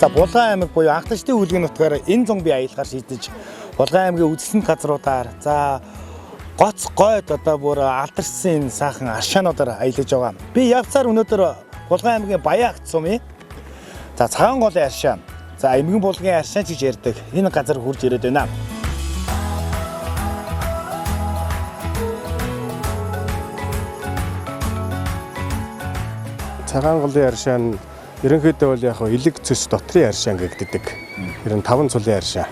За Булган аймаг буюу Анхдашдын үлгэн нутгаар энэ зун бие аялгаар шийдэж Булган аймгийн үзэсгэлэнт газруудаар за гоц гойд одоо бүр алдарсан сайхан аршаануудаар аялаж байгаа. Би явцаар өнөөдөр Булган аймгийн Баяагт сумын за Цагаан голын аршаан, за Эмгэн булгийн аршаан гэж ярьдаг энэ газар хурж ирээд байна. Цагаан голын аршаан ерөнхийдөө бол яг элэг цэс дотрын аршаан гэгддэг. Тэр нь 5 цулын аршаан.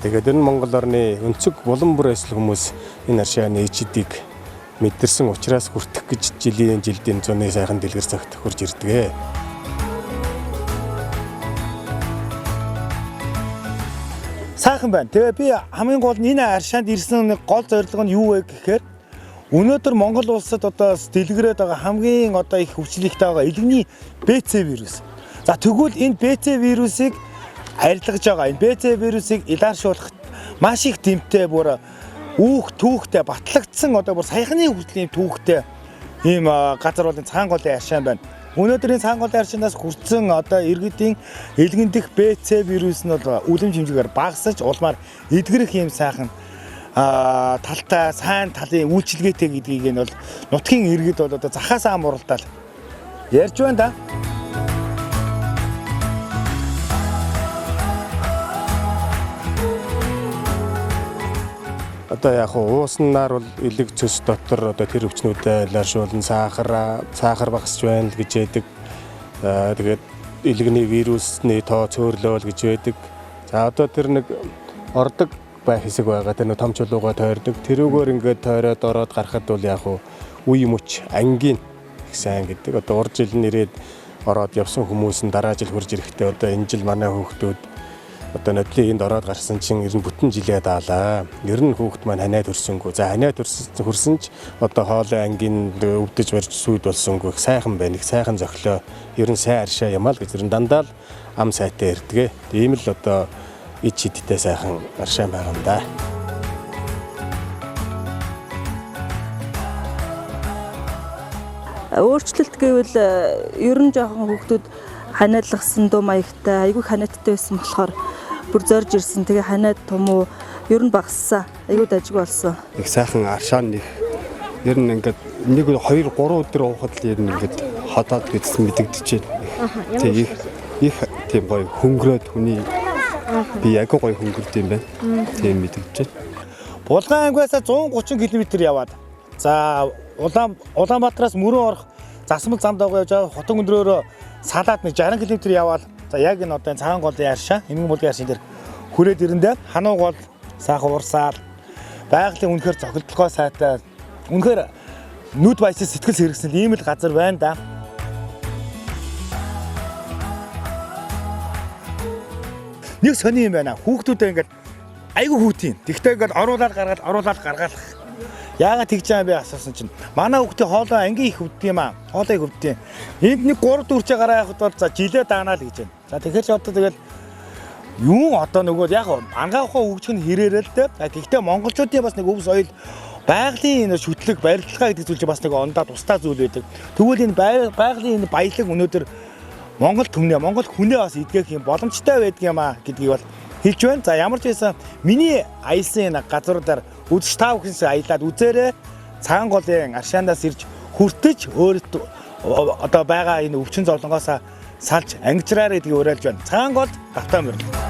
Тэгээд энэ Монгол орны өнцөг булан бүр эсэл хүмүүс энэ аршааны ичдийг мэдэрсэн учраас хүртэх гэж жилийн зуны сайхан дэлгэр цагт хурж ирдэг. Сайхан байна. Тэгээ би хамгийн гол нь энэ аршаанд ирсэн гол зорилго нь юу вэ гэхээр өнөөдөр Монгол улсад одоо дэлгэрээд байгаа хамгийн одоо их хүчлэгтэй байгаа элэгний БЦ вирус. За тэгвэл энэ БЦ вирусыг арилгаж байгаа. Энэ БЦ вирусыг илааршуулахад маш их дэмтэй бүр түүхтэй батлагдсан одоо бүр саяхны хүртлийн түүхтэй ийм газар болон Цагаан голын аршаан байна. Өнөөдрийн Цагаан голын аршаанаас хүрсэн одоо иргэдийн элгэн дэх БЦ вирус нь бол үлэм хэмжээгээр багасж улмаар эдгэрэх ийм сайхан талтай сайн талын үйлчилгээтэй гэдгийг нь бол нутгийн иргэд бол одоо захаасаа амуралдаал ярьж байна да. Одоо яг ууснаар бол элэг цэс дотор одоо тэр өвчнүүдэд илэршүүлэн сахар багасч байна л гэж яддаг. Тэгээд элэгний вирусны тоо цөөрлөөл гэж байдаг. За одоо тэр нэг ордог байх хэсэг байгаа. Тэр нэг том чулууга тойрдог. Тэрүүгээр ингээд тойроод ороод гарахад бол яг үе мөч ангийн их сайн гэдэг. Одоо урд жил нэрээд ороод явсан хүмүүс нь дараа жил хурж ирэхдээ одоо энэ жил манай хүүхдүүд одоо нодлын энд ороод гарсан чинь ер нь бүтэн жилээ даалаа. Ер нь хүүхд маань ханаад төрсөнгөө. За ханаад төрсөн ч одоо хоолой ангийн өвдөж барьж сүйд болсонгүй их сайхан байна. Их сайхан зохилоо. Ер нь сайн аршаа ямаа л гэж ер нь дандаа л ам сайтай ирдэг. Тийм л одоо ич хидтэй сайхан аршаан байгаа юм да. Өөрчлөлт гэвэл ер нь жоохон хүүхдүүд ханиалгасан дуу маягтай айгүй ханиадтай байсан болохоор бүр зорж ирсэн. Тэгээ ханиад том уу ер нь багассан. Айгүй дажгүй болсон. Их сайхан аршаан нэг ер нь ингээд 1 2 3 өдөр уухад л ер нь ингээд хадаад гэдсэн мэдэгдэж байна. Тэгээ их тийм гоё хөнгөрөөд хүний би айгүй гоё хөнгөрд юм байна. Тийм мэдэгдэж байна. Булган аймгаас 130 км яваад за Улаанбаатараас мөрөн орох засмал зам дагуу явж байгаа хотон өндрөөрөө салаад нэг 60 км яваад за яг энэ одоо Цагаан голын аршаа Эмгэн булгийн аршаан дээр хүрээд ирэндээ хануу гол сайхан урсаал байгалийн үнэхээр зохилтолгой сайтай үнэхээр нүд баясаа сэтгэл сэргсэн ийм л газар байна да. Нэг сони юм байна. Хүүхдүүдээ ингээд айгүй хүүтийн. Тэгтээ ингээд оруулаад гаргаад яагаад тэгж байгаа юм бэ асуусан чинь манай хүүхдийн хоолой ангийн их өвддөг юм аа. Хоолой их өвддөг. Энд нэг 3 4 гараа явахад бол за жилээ даанаа л гэж байна. За тэгэхээр ч одоо тэгэл юу одоо нөгөө яг ангаахаа хөгжих нь хэрээрээ л дээ. Гэхдээ монголчуудын бас нэг өв соёл байгалийн энэ шүтлэг барилгалгаа гэдэг зүйл чинь бас нэг ондоо тусдаа зүйл байдаг. Тэгвэл энэ байгалийн энэ баялаг өнөөдөр Монгол хүнээ бас идэх юм боломжтой байдаг юм аа гэдгийг бол хэлж байна. За ямар ч байсан миний аялсан энэ газруудаар үзэж тав хүнс аялаад үзээрэй. Цагаан голын аршаанаас ирж хүртэж өөртөө одоо байгаа энэ өвчин зовлонгоос салж ангижраарэ гэдгийг уриалж байна. Цагаан гол Давтамбар.